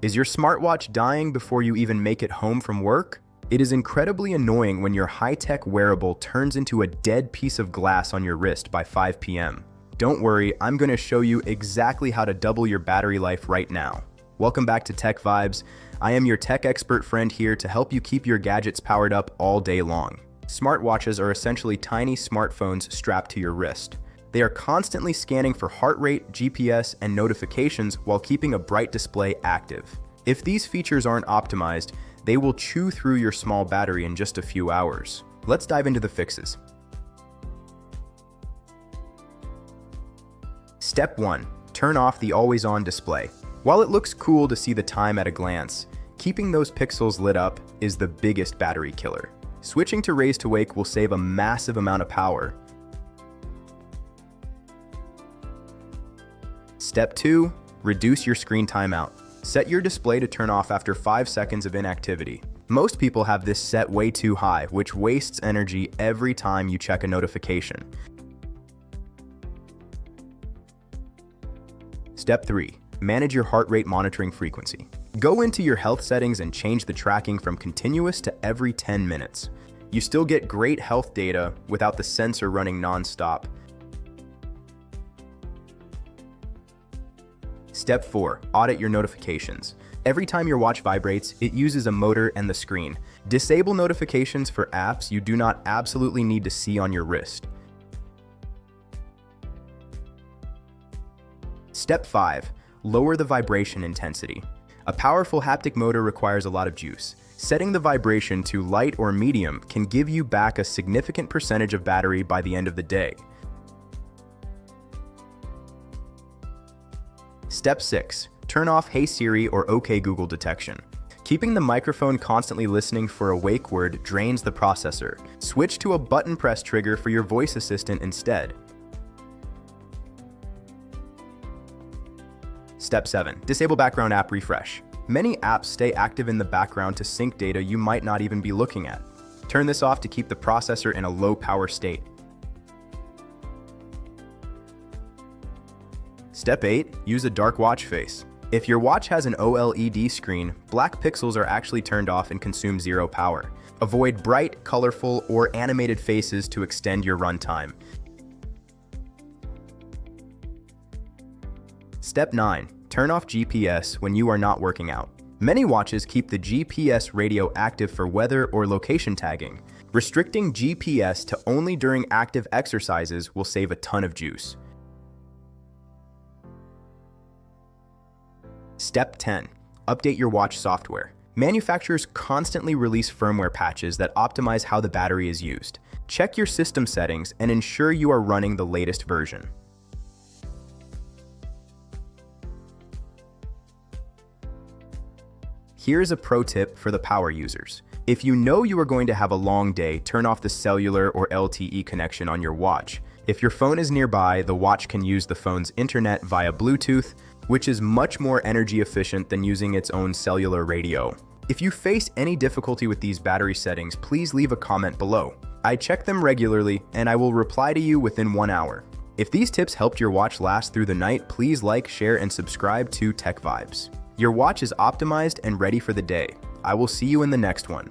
Is your smartwatch dying before you even make it home from work? It is incredibly annoying when your high-tech wearable turns into a dead piece of glass on your wrist by 5 p.m. Don't worry, I'm going to show you exactly how to double your battery life right now. Welcome back to TechVibes. I am your tech expert friend here to help you keep your gadgets powered up all day long. Smartwatches are essentially tiny smartphones strapped to your wrist. They are constantly scanning for heart rate, GPS, and notifications while keeping a bright display active. If these features aren't optimized, they will chew through your small battery in just a few hours. Let's dive into the fixes. Step 1. Turn off the always-on display. While it looks cool to see the time at a glance, keeping those pixels lit up is the biggest battery killer. Switching to raise to wake will save a massive amount of power. Step 2. Reduce your screen timeout. Set your display to turn off after 5 seconds of inactivity. Most people have this set way too high, which wastes energy every time you check a notification. Step 3. Manage your heart rate monitoring frequency. Go into your health settings and change the tracking from continuous to every 10 minutes. You still get great health data without the sensor running non-stop. Step 4. Audit your notifications. Every time your watch vibrates, it uses a motor and the screen. Disable notifications for apps you do not absolutely need to see on your wrist. Step 5. Lower the vibration intensity. A powerful haptic motor requires a lot of juice. Setting the vibration to light or medium can give you back a significant percentage of battery by the end of the day. Step 6. Turn off Hey Siri or OK Google detection. Keeping the microphone constantly listening for a wake word drains the processor. Switch to a button press trigger for your voice assistant instead. Step 7. Disable background app refresh. Many apps stay active in the background to sync data you might not even be looking at. Turn this off to keep the processor in a low power state. Step 8. Use a dark watch face. If your watch has an OLED screen, black pixels are actually turned off and consume zero power. Avoid bright, colorful, or animated faces to extend your runtime. Step 9. Turn off GPS when you are not working out. Many watches keep the GPS radio active for weather or location tagging. Restricting GPS to only during active exercises will save a ton of juice. Step 10. Update your watch software. Manufacturers constantly release firmware patches that optimize how the battery is used. Check your system settings and ensure you are running the latest version. Here's a pro tip for the power users. If you know you are going to have a long day, turn off the cellular or LTE connection on your watch. If your phone is nearby, the watch can use the phone's internet via Bluetooth, which is much more energy efficient than using its own cellular radio. If you face any difficulty with these battery settings, please leave a comment below. I check them regularly and I will reply to you within 1 hour. If these tips helped your watch last through the night, please like, share, and subscribe to TechVibes. Your watch is optimized and ready for the day. I will see you in the next one.